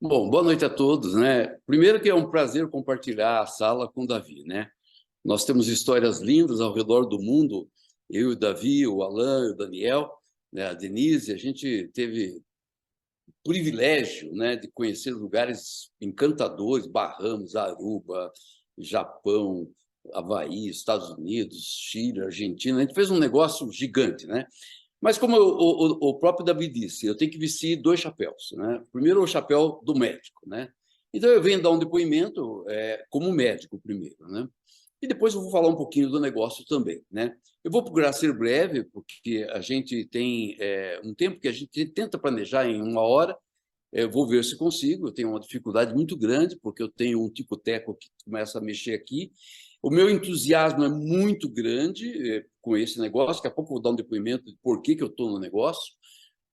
Bom, boa noite a todos, né? Primeiro que é um prazer compartilhar a sala com o Davi, né? Nós temos histórias lindas ao redor do mundo, eu e o Davi, o Alan, o Daniel, né? A Denise, a gente teve o privilégio, né, de conhecer lugares encantadores, Bahamas, Aruba, Japão, Havaí, Estados Unidos, Chile, Argentina. A gente fez um negócio gigante, né? Mas como o próprio Davi disse, eu tenho que vestir dois chapéus, né? Primeiro, o chapéu do médico, né? Então, eu venho dar um depoimento como médico primeiro, né? E depois eu vou falar um pouquinho do negócio também, né? Eu vou procurar ser breve, porque a gente tem um tempo que a gente tenta planejar em 1 hora. Eu vou ver se consigo. Eu tenho uma dificuldade muito grande, porque eu tenho um tico-teco que começa a mexer aqui. O meu entusiasmo é muito grande com esse negócio. Daqui a pouco eu vou dar um depoimento de por que eu estou no negócio,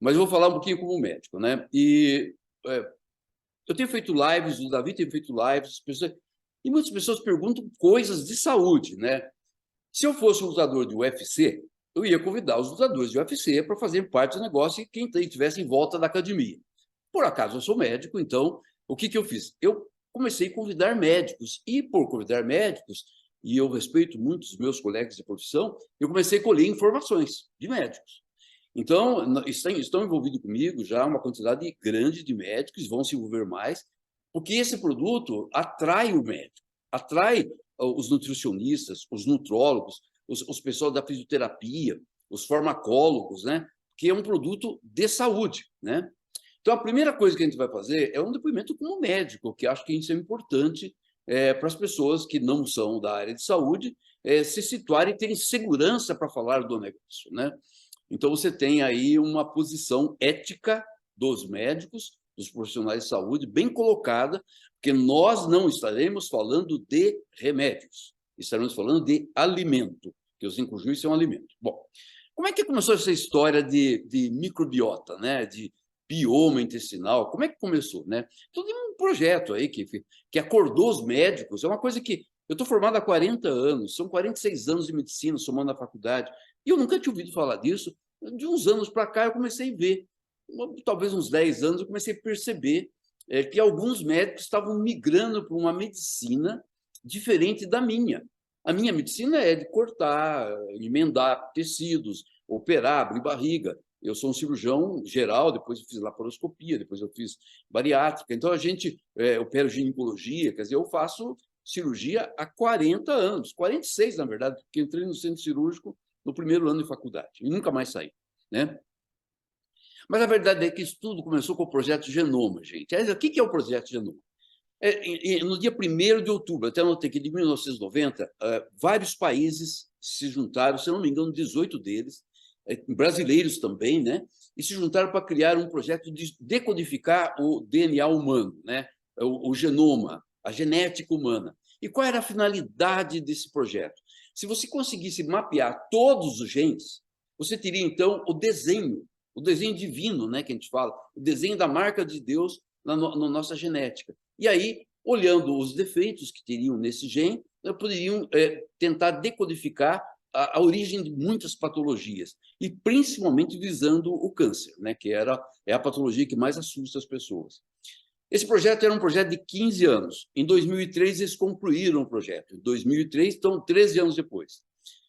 mas eu vou falar um pouquinho como médico, né? Eu tenho feito lives, o Davi tem feito lives, e muitas pessoas perguntam coisas de saúde, né? Se eu fosse um lutador de UFC, eu ia convidar os lutadores de UFC para fazerem parte do negócio e quem estivesse em volta da academia. Por acaso eu sou médico, então o que eu fiz? Eu comecei a convidar médicos, e por convidar médicos, e eu respeito muito os meus colegas de profissão, eu comecei a colher informações de médicos. Então, estão envolvidos comigo já uma quantidade grande de médicos, vão se envolver mais, porque esse produto atrai o médico, atrai os nutricionistas, os nutrólogos, os pessoal da fisioterapia, os farmacólogos, né? Que é um produto de saúde, né? Então, a primeira coisa que a gente vai fazer é um depoimento como médico, que acho que isso é importante para as pessoas que não são da área de saúde se situarem e terem segurança para falar do negócio, né? Então, você tem aí uma posição ética dos médicos, dos profissionais de saúde, bem colocada, porque nós não estaremos falando de remédios, estaremos falando de alimento, que os inclusivos são alimento. Bom, como é que começou essa história de microbiota, né? De bioma intestinal? Como é que começou, né? Então, tem um projeto aí que acordou os médicos, é uma coisa que eu estou formado há 40 anos, são 46 anos de medicina, somando a faculdade, e eu nunca tinha ouvido falar disso. De uns anos para cá, eu comecei a ver, talvez uns 10 anos, eu comecei a perceber que alguns médicos estavam migrando para uma medicina diferente da minha. A minha medicina é de cortar, emendar tecidos, operar, abrir barriga. Eu sou um cirurgião geral, depois eu fiz laparoscopia, depois eu fiz bariátrica. Então, a gente opera ginecologia, quer dizer, eu faço cirurgia há 40 anos, 46, na verdade, porque entrei no centro cirúrgico no primeiro ano de faculdade e nunca mais saí, né? Mas a verdade é que isso tudo começou com o projeto Genoma, gente. O que é o projeto Genoma? No dia 1º de outubro, até anotei que de 1990, vários países se juntaram, se não me engano, 18 deles, brasileiros também, né? E se juntaram para criar um projeto de decodificar o DNA humano, né? O genoma, a genética humana. E qual era a finalidade desse projeto? Se você conseguisse mapear todos os genes, você teria, então, o desenho divino, né, que a gente fala, o desenho da marca de Deus na nossa genética. E aí, olhando os defeitos que teriam nesse gene, poderiam tentar decodificar a origem de muitas patologias, e principalmente visando o câncer, né, que é a patologia que mais assusta as pessoas. Esse projeto era um projeto de 15 anos. Em 2003, eles concluíram o projeto. Em 2003, então, 13 anos depois.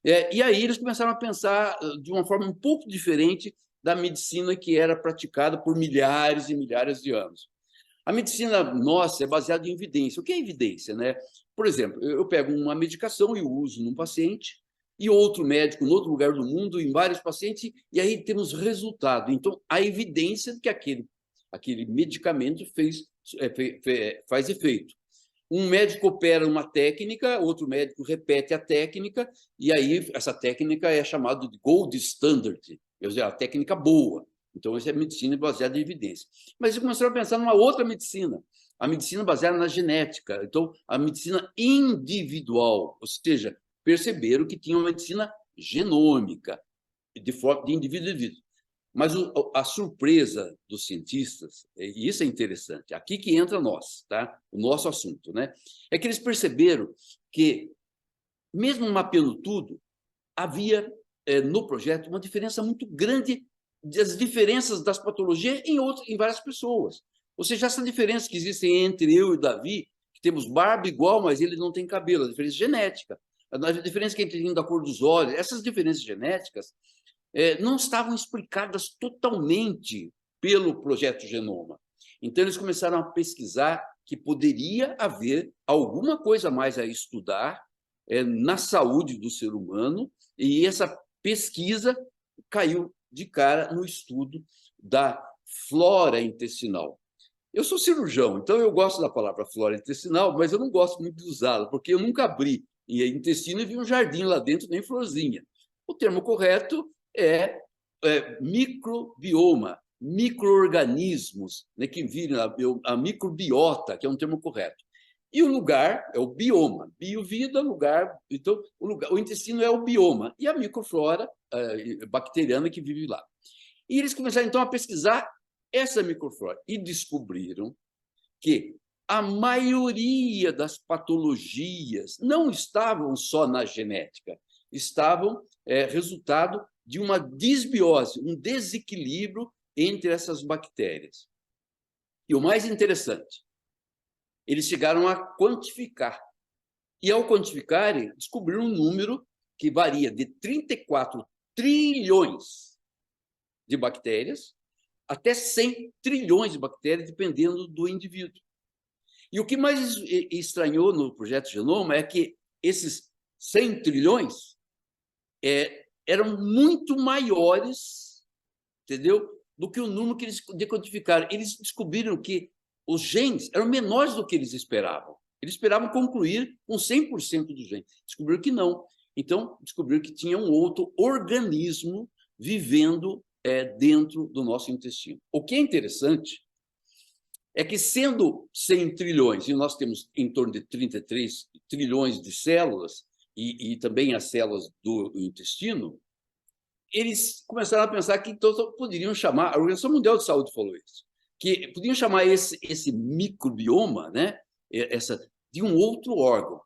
E aí eles começaram a pensar de uma forma um pouco diferente da medicina que era praticada por milhares e milhares de anos. A medicina nossa é baseada em evidência. O que é evidência, né? Por exemplo, eu pego uma medicação e uso num paciente, e outro médico, em outro lugar do mundo, em vários pacientes, e aí temos resultado. Então, a evidência de que aquele medicamento faz efeito. Um médico opera uma técnica, outro médico repete a técnica, e aí essa técnica é chamada de gold standard, quer dizer, a técnica boa. Então, essa é a medicina baseada em evidência. Mas eles começaram a pensar numa outra medicina, a medicina baseada na genética. Então, a medicina individual, ou seja, perceberam que tinha uma medicina genômica, de indivíduo a indivíduo. Mas a surpresa dos cientistas, e isso é interessante, aqui que entra nós, tá? O nosso assunto, né? É que eles perceberam que, mesmo mapeando tudo, havia no projeto uma diferença muito grande das diferenças das patologias em várias pessoas. Ou seja, essa diferença que existe entre eu e o Davi, que temos barba igual, mas ele não tem cabelo, a diferença genética, a diferença que tem da cor dos olhos, essas diferenças genéticas não estavam explicadas totalmente pelo Projeto Genoma. Então, eles começaram a pesquisar que poderia haver alguma coisa a mais a estudar na saúde do ser humano, e essa pesquisa caiu de cara no estudo da flora intestinal. Eu sou cirurgião, então eu gosto da palavra flora intestinal, mas eu não gosto muito de usá-la, porque eu nunca abri intestino e vi um jardim lá dentro, nem florzinha. O termo correto é microbioma, micro-organismos, né, que vivem a microbiota, que é um termo correto. E o lugar é o bioma, bio-vida, lugar. Então, o intestino é o bioma, e a microflora bacteriana que vive lá. E eles começaram, então, a pesquisar essa microflora e descobriram que a maioria das patologias não estavam só na genética, estavam resultado de uma disbiose, um desequilíbrio entre essas bactérias. E o mais interessante, eles chegaram a quantificar. E, ao quantificarem, descobriram um número que varia de 34 trilhões de bactérias até 100 trilhões de bactérias, dependendo do indivíduo. E o que mais estranhou no Projeto Genoma é que esses 100 trilhões eram muito maiores, entendeu? Do que o número que eles decodificaram. Eles descobriram que os genes eram menores do que eles esperavam. Eles esperavam concluir com 100% dos genes. Descobriram que não. Então, descobriram que tinha um outro organismo vivendo dentro do nosso intestino. O que é interessante é que, sendo 100 trilhões, e nós temos em torno de 33 trilhões de células, e também as células do intestino, eles começaram a pensar que então poderiam chamar, a Organização Mundial de Saúde falou isso, que podiam chamar esse microbioma, né, de um outro órgão.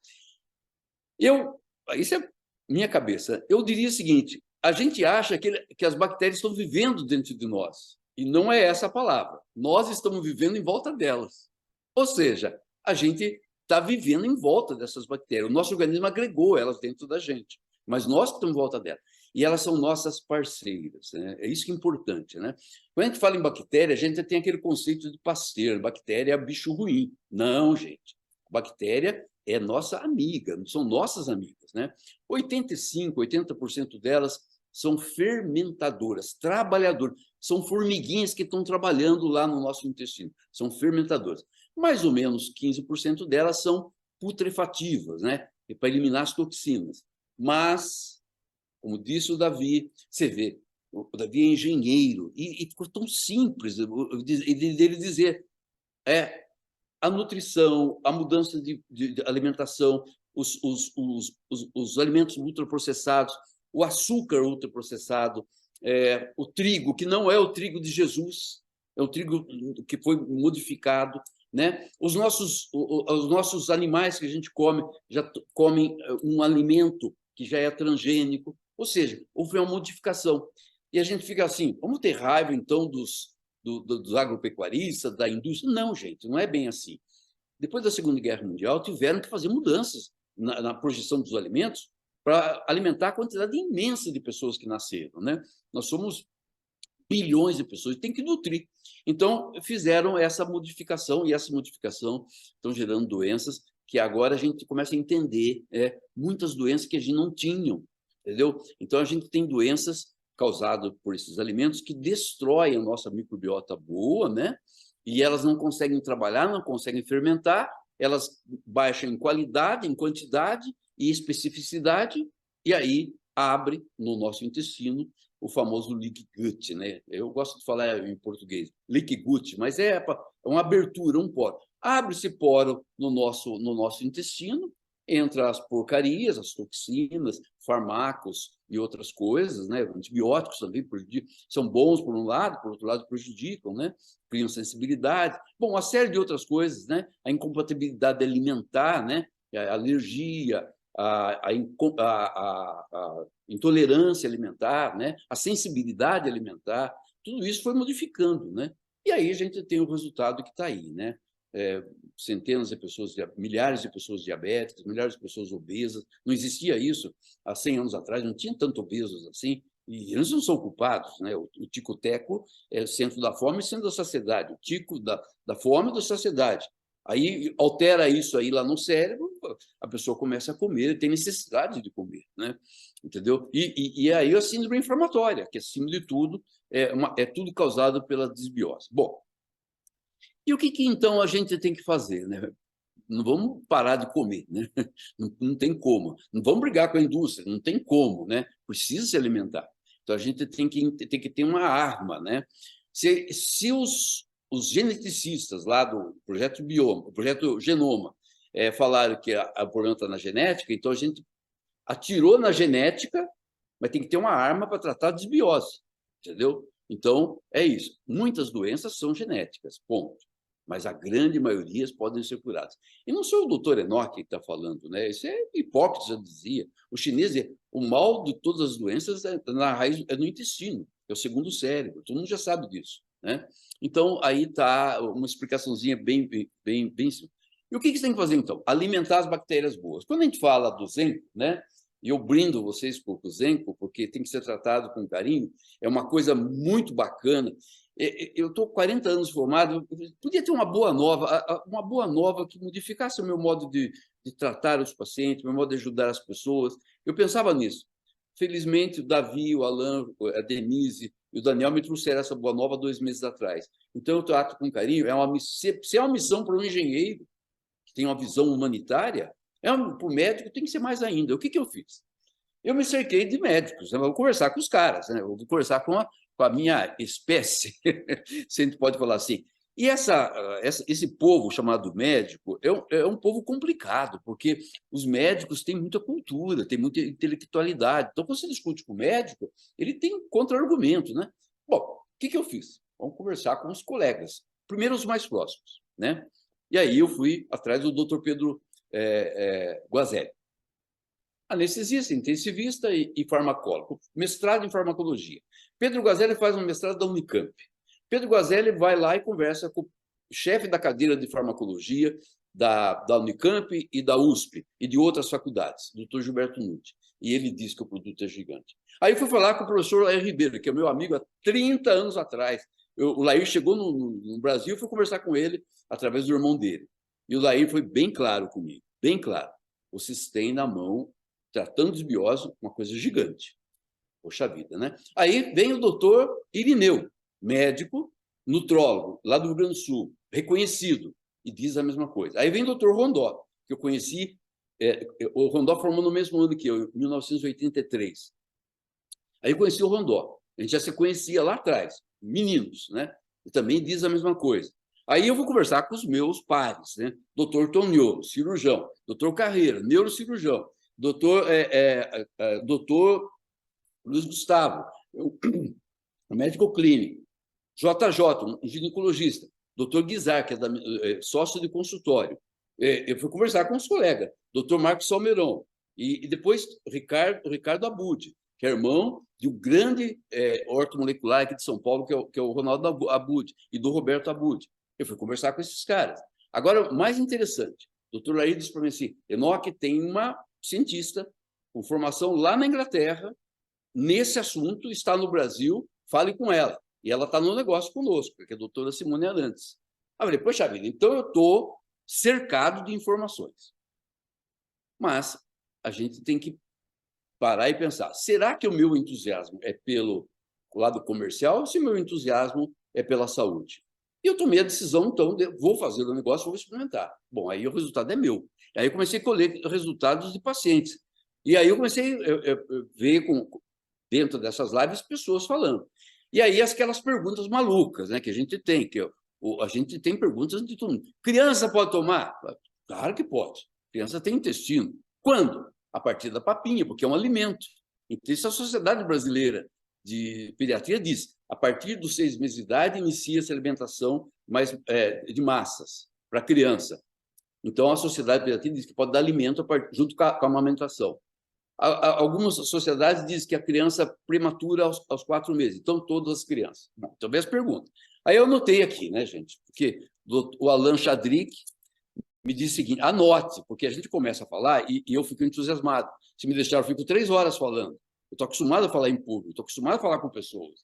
Isso é minha cabeça. Eu diria o seguinte: a gente acha que as bactérias estão vivendo dentro de nós, e não é essa a palavra. Nós estamos vivendo em volta delas. Ou seja, a gente está vivendo em volta dessas bactérias. O nosso organismo agregou elas dentro da gente, mas nós que estamos em volta delas. E elas são nossas parceiras, né? É isso que é importante, né? Quando a gente fala em bactéria, a gente tem aquele conceito de Pasteur: bactéria é bicho ruim. Não, gente. Bactéria é nossa amiga, são nossas amigas, né? 85%, 80% delas são fermentadoras, trabalhadoras, são formiguinhas que estão trabalhando lá no nosso intestino, são fermentadoras. Mais ou menos 15% delas são putrefativas, né? Para eliminar as toxinas. Mas, como disse o Davi, você vê, o Davi é engenheiro, e ficou tão simples dele dizer: a nutrição, a mudança de alimentação, os alimentos ultraprocessados, o açúcar ultraprocessado, o trigo, que não é o trigo de Jesus, é o trigo que foi modificado, né? Os nossos animais que a gente come já comem um alimento que já é transgênico, ou seja, houve uma modificação. E a gente fica assim: vamos ter raiva, então, dos agropecuaristas, da indústria? Não, gente, não é bem assim. Depois da Segunda Guerra Mundial, tiveram que fazer mudanças na projeção dos alimentos para alimentar a quantidade imensa de pessoas que nasceram, né? Nós somos bilhões de pessoas, tem que nutrir. Então, fizeram essa modificação, e essa modificação estão gerando doenças que agora a gente começa a entender, muitas doenças que a gente não tinha, entendeu? Então, a gente tem doenças causadas por esses alimentos que destroem a nossa microbiota boa, né? E elas não conseguem trabalhar, não conseguem fermentar, elas baixam em qualidade, em quantidade e especificidade, e aí abre no nosso intestino o famoso leaky gut, né? Eu gosto de falar em português, leaky gut, mas é uma abertura, um poro. Abre esse poro no nosso intestino, entra as porcarias, as toxinas, fármacos e outras coisas, né? Antibióticos também são bons por um lado, por outro lado prejudicam, né? Criam sensibilidade. Bom, uma série de outras coisas, né? A incompatibilidade alimentar, né? A alergia, a intolerância alimentar, né? A sensibilidade alimentar, tudo isso foi modificando, né? E aí a gente tem o resultado que está aí, né? Centenas de pessoas, milhares de pessoas diabéticas, milhares de pessoas obesas. Não existia isso há 100 anos atrás, não tinha tanto obesos assim, e eles não são culpados, né? O tico-teco é o centro da fome e centro da saciedade, o tico da fome e da saciedade. Aí altera isso aí lá no cérebro, a pessoa começa a comer, tem necessidade de comer, né? Entendeu? E aí a síndrome inflamatória, que acima de tudo é tudo causado pela desbiose. Bom, e o que então a gente tem que fazer, né? Não vamos parar de comer, né? Não tem como. Não vamos brigar com a indústria, não tem como, né? Precisa se alimentar. Então a gente tem que ter uma arma, né? Se os geneticistas lá do projeto Bioma, o projeto Genoma, falaram que o problema está na genética, então a gente atirou na genética, mas tem que ter uma arma para tratar a desbiose, entendeu? Então, é isso. Muitas doenças são genéticas, ponto. Mas a grande maioria podem ser curadas. E não sou o doutor Enoch que está falando, né? Isso é Hipócrates já dizia. O chinês dizia, o mal de todas as doenças na raiz, é no intestino, é o segundo cérebro. Todo mundo já sabe disso, né? Então, aí está uma explicaçãozinha bem simples. E o que você tem que fazer, então? Alimentar as bactérias boas. Quando a gente fala do Zen, né? E eu brindo vocês com o Zenco, porque tem que ser tratado com carinho, é uma coisa muito bacana. Eu estou 40 anos formado, podia ter uma boa nova que modificasse o meu modo de tratar os pacientes, o meu modo de ajudar as pessoas. Eu pensava nisso. Felizmente, o Davi, o Alan, a Denise e o Daniel me trouxeram essa boa nova 2 meses atrás. Então, eu trato com carinho. Se é uma missão para um engenheiro que tem uma visão humanitária, para o médico tem que ser mais ainda. O que eu fiz? Eu me cerquei de médicos, né? Eu vou conversar com os caras, né? Eu vou conversar com a minha espécie, se a gente pode falar assim. E esse povo chamado médico é um povo complicado, porque os médicos têm muita cultura, têm muita intelectualidade. Então, quando você discute com o médico, ele tem contra-argumento, né? Bom, o que eu fiz? Vamos conversar com os colegas, primeiro os mais próximos, né? E aí eu fui atrás do Dr. Pedro Guazelli, anestesista, intensivista e farmacólogo, mestrado em farmacologia. Pedro Guazelli faz um mestrado da Unicamp. Pedro Guazelli vai lá e conversa com o chefe da cadeira de farmacologia da Unicamp e da USP e de outras faculdades, doutor Gilberto Nutti. E ele diz que o produto é gigante. Aí eu fui falar com o professor Lair Ribeiro, que é meu amigo há 30 anos atrás. O Lair chegou no Brasil, eu fui conversar com ele através do irmão dele. E o Lair foi bem claro comigo, bem claro. Vocês têm na mão, tratando de desbiose, uma coisa gigante. Poxa vida, né? Aí vem o doutor Irineu, médico, nutrólogo, lá do Rio Grande do Sul, reconhecido, e diz a mesma coisa. Aí vem o doutor Rondó, que eu conheci, o Rondó formou no mesmo ano que eu, em 1983. Aí eu conheci o Rondó, a gente já se conhecia lá atrás, meninos, né? E também diz a mesma coisa. Aí eu vou conversar com os meus pares, né? Doutor Tonholo, cirurgião, doutor Carreira, neurocirurgião, doutor Luiz Gustavo, um médico clínico, JJ, um ginecologista, doutor Guizar, que é sócio de consultório. Eu fui conversar com os colegas, doutor Marcos Salmeron, e depois Ricardo Abud, que é irmão de um grande ortomolecular aqui de São Paulo, que é o Ronaldo Abud, e do Roberto Abud. Eu fui conversar com esses caras. Agora, o mais interessante, o doutor Laí disse para mim assim, Enoch tem uma cientista com formação lá na Inglaterra, nesse assunto, está no Brasil, fale com ela. E ela está no negócio conosco, que é a doutora Simone Arantes. Eu falei, poxa vida, então eu estou cercado de informações. Mas a gente tem que parar e pensar, será que o meu entusiasmo é pelo lado comercial ou se o meu entusiasmo é pela saúde? E eu tomei a decisão, então, vou fazer o negócio, vou experimentar. Bom, aí o resultado é meu. Aí eu comecei a colher resultados de pacientes. E aí eu comecei a ver, dentro dessas lives, pessoas falando. E aí aquelas perguntas malucas, né, que a gente tem, a gente tem perguntas de todo mundo. Criança pode tomar? Claro que pode. Criança tem intestino. Quando? A partir da papinha, porque é um alimento. Então, isso a Sociedade Brasileira de Pediatria diz, a partir dos 6 meses de idade, inicia-se a alimentação de massas para a criança. Então, a Sociedade de Pediatria diz que pode dar alimento junto com a amamentação. Algumas sociedades dizem que a criança prematura aos 4 meses. Então, todas as crianças. Bom, também as perguntas. Aí eu anotei aqui, né, gente? Porque o Alan Chadrick me disse o seguinte, anote, porque a gente começa a falar e eu fico entusiasmado. Se me deixar, eu fico 3 horas falando. Eu estou acostumado a falar em público, estou acostumado a falar com pessoas.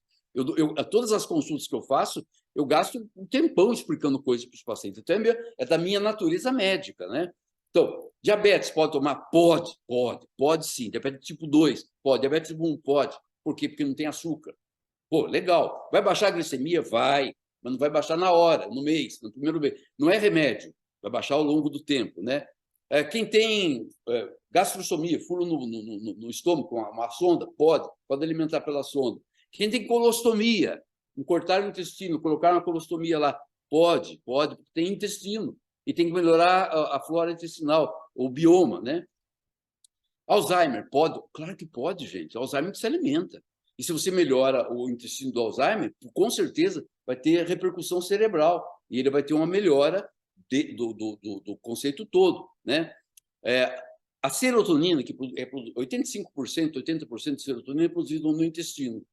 Todas as consultas que eu faço, eu gasto um tempão explicando coisas para os pacientes. Então, é da minha natureza médica, né? Então, diabetes pode tomar? Pode sim. Diabetes tipo 2, pode. Diabetes tipo 1, pode. Por quê? Porque não tem açúcar. Pô, legal. Vai baixar a glicemia? Vai, mas não vai baixar na hora, no mês, no primeiro mês. Não é remédio, vai baixar ao longo do tempo, né? Quem tem gastrostomia, furo no estômago com uma sonda, pode alimentar pela sonda. Quem tem colostomia, cortar o intestino, colocar uma colostomia lá, pode, porque tem intestino e tem que melhorar a flora intestinal, o bioma, né? Alzheimer, pode? Claro que pode, gente. Alzheimer se alimenta. E se você melhora o intestino do Alzheimer, com certeza vai ter repercussão cerebral e ele vai ter uma melhora do conceito todo, né? A serotonina, que é 85%, 80% de serotonina é produzida no intestino.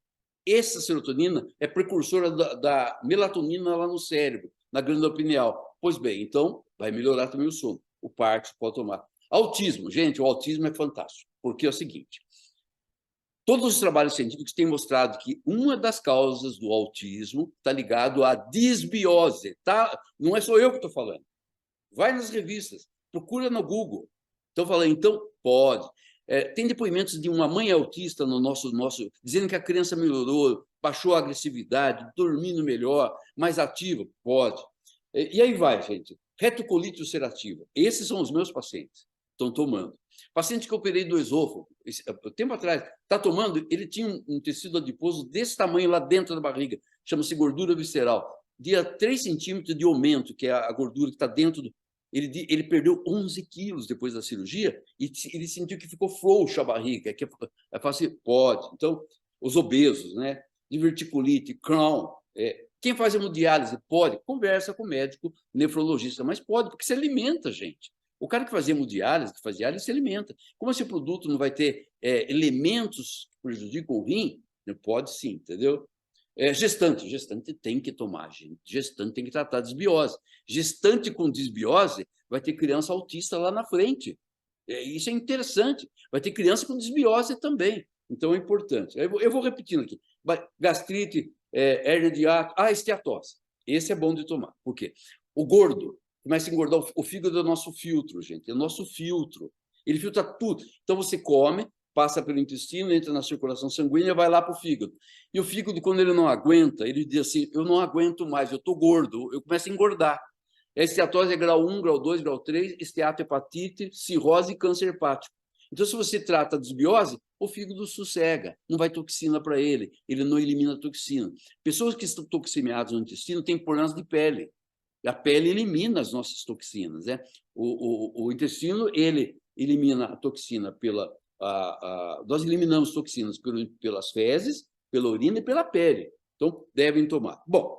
Essa serotonina é precursora da melatonina lá no cérebro, na glândula pineal. Pois bem, então vai melhorar também o sono. O Parkinson pode tomar. Autismo, gente, o autismo é fantástico, porque é o seguinte, todos os trabalhos científicos têm mostrado que uma das causas do autismo está ligado à disbiose, tá? Não é só eu que estou falando. Vai nas revistas, procura no Google. Estão falando, então, pode. Tem depoimentos de uma mãe autista no nosso dizendo que a criança melhorou, baixou a agressividade, dormindo melhor, mais ativa. Pode. E aí vai, gente. Retocolite ulcerativa. Esses são os meus pacientes. Estão tomando. Paciente que eu operei do esôfago, tempo atrás, está tomando, ele tinha um tecido adiposo desse tamanho lá dentro da barriga, chama-se gordura visceral. De 3 centímetros de aumento, que é a gordura que está dentro do. Ele perdeu 11 quilos depois da cirurgia e ele sentiu que ficou frouxa a barriga. Que é fácil, pode. Então, os obesos, né? Diverticulite, Crohn. Quem faz hemodiálise? Pode. Conversa com o médico nefrologista, mas pode, porque se alimenta, gente. O cara que faz hemodiálise, que faz diálise, se alimenta. Como esse produto não vai ter elementos que prejudicam o rim, pode sim, entendeu? Gestante tem que tomar, gente. Gestante tem que tratar desbiose. Gestante com desbiose vai ter criança autista lá na frente. Isso é interessante. Vai ter criança com desbiose também. Então, é importante. Eu vou repetindo aqui. Gastrite, hérnia de hiato, esteatose. Esse é bom de tomar. Por quê? O gordo começa a engordar. O fígado é o nosso filtro, gente. É o nosso filtro. Ele filtra tudo. Então, você come, passa pelo intestino, entra na circulação sanguínea e vai lá para o fígado. E o fígado, quando ele não aguenta, ele diz assim, eu não aguento mais, eu estou gordo, eu começo a engordar. A esteatose é grau 1, grau 2, grau 3, esteatohepatite, cirrose e câncer hepático. Então, se você trata a desbiose, o fígado sossega, não vai toxina para ele não elimina a toxina. Pessoas que estão toximeadas no intestino têm problemas de pele. A pele elimina as nossas toxinas, né? O intestino, ele elimina a toxina nós eliminamos toxinas pelas fezes, pela urina e pela pele. Então, devem tomar. Bom,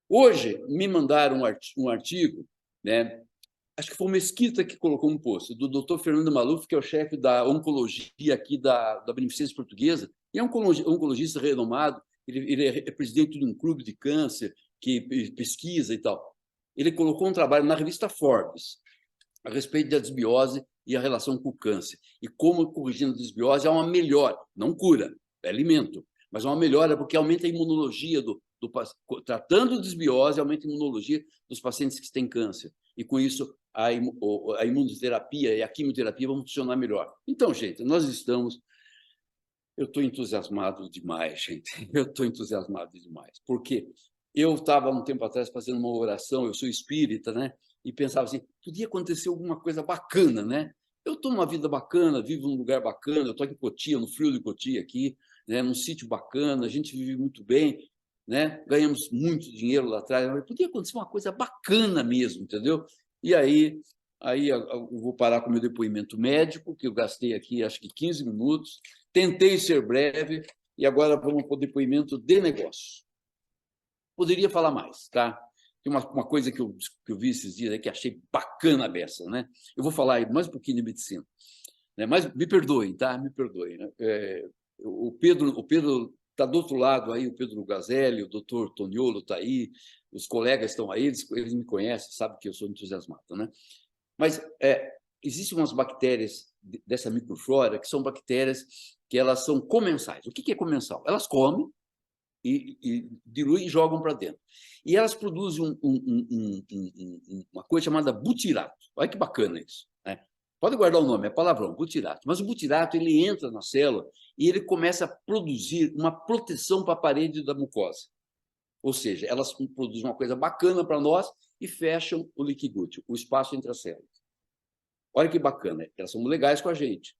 hoje me mandaram um artigo, né? Acho que foi o Mesquita que colocou um post, do Dr. Fernando Maluf, que é o chefe da oncologia aqui da Beneficência Portuguesa, e é um oncologista renomado, ele é presidente de um clube de câncer que pesquisa e tal. Ele colocou um trabalho na revista Forbes a respeito da desbiose e a relação com o câncer. E como corrigindo a desbiose há uma melhora, não cura, é alimento, mas uma melhora porque aumenta a imunologia tratando a desbiose, aumenta a imunologia dos pacientes que têm câncer. E com isso a imunoterapia e a quimioterapia vão funcionar melhor. Então, gente, eu estou entusiasmado demais, gente. Eu estou entusiasmado demais. Porque eu estava, um tempo atrás, fazendo uma oração, eu sou espírita, né? E pensava assim, podia acontecer alguma coisa bacana, né? Eu estou numa vida bacana, vivo num lugar bacana, eu estou aqui em Cotia, no frio de Cotia aqui, né? Num sítio bacana, a gente vive muito bem, né? Ganhamos muito dinheiro lá atrás, mas podia acontecer uma coisa bacana mesmo, entendeu? E aí eu vou parar com o meu depoimento médico, que eu gastei aqui, acho que 15 minutos, tentei ser breve, e agora vamos para o depoimento de negócio. Poderia falar mais, tá? Tem uma coisa que eu vi esses dias aí que achei bacana a beça, né? Eu vou falar aí mais um pouquinho de medicina, né? Mas me perdoem, tá? Me perdoem, né? O Pedro Está do outro lado aí o Pedro Gazelli, o doutor Toniolo está aí, os colegas estão aí, eles me conhecem, sabem que eu sou entusiasmado, né? Mas existem umas bactérias dessa microflora que são bactérias que elas são comensais. O que é comensal? Elas comem e diluem e jogam para dentro. E elas produzem uma coisa chamada butirato. Olha que bacana isso, né? Pode guardar o nome, é palavrão, butirato. Mas o butirato ele entra na célula e ele começa a produzir uma proteção para a parede da mucosa. Ou seja, elas produzem uma coisa bacana para nós e fecham o liquigútil, o espaço entre as células. Olha que bacana, elas são legais com a gente.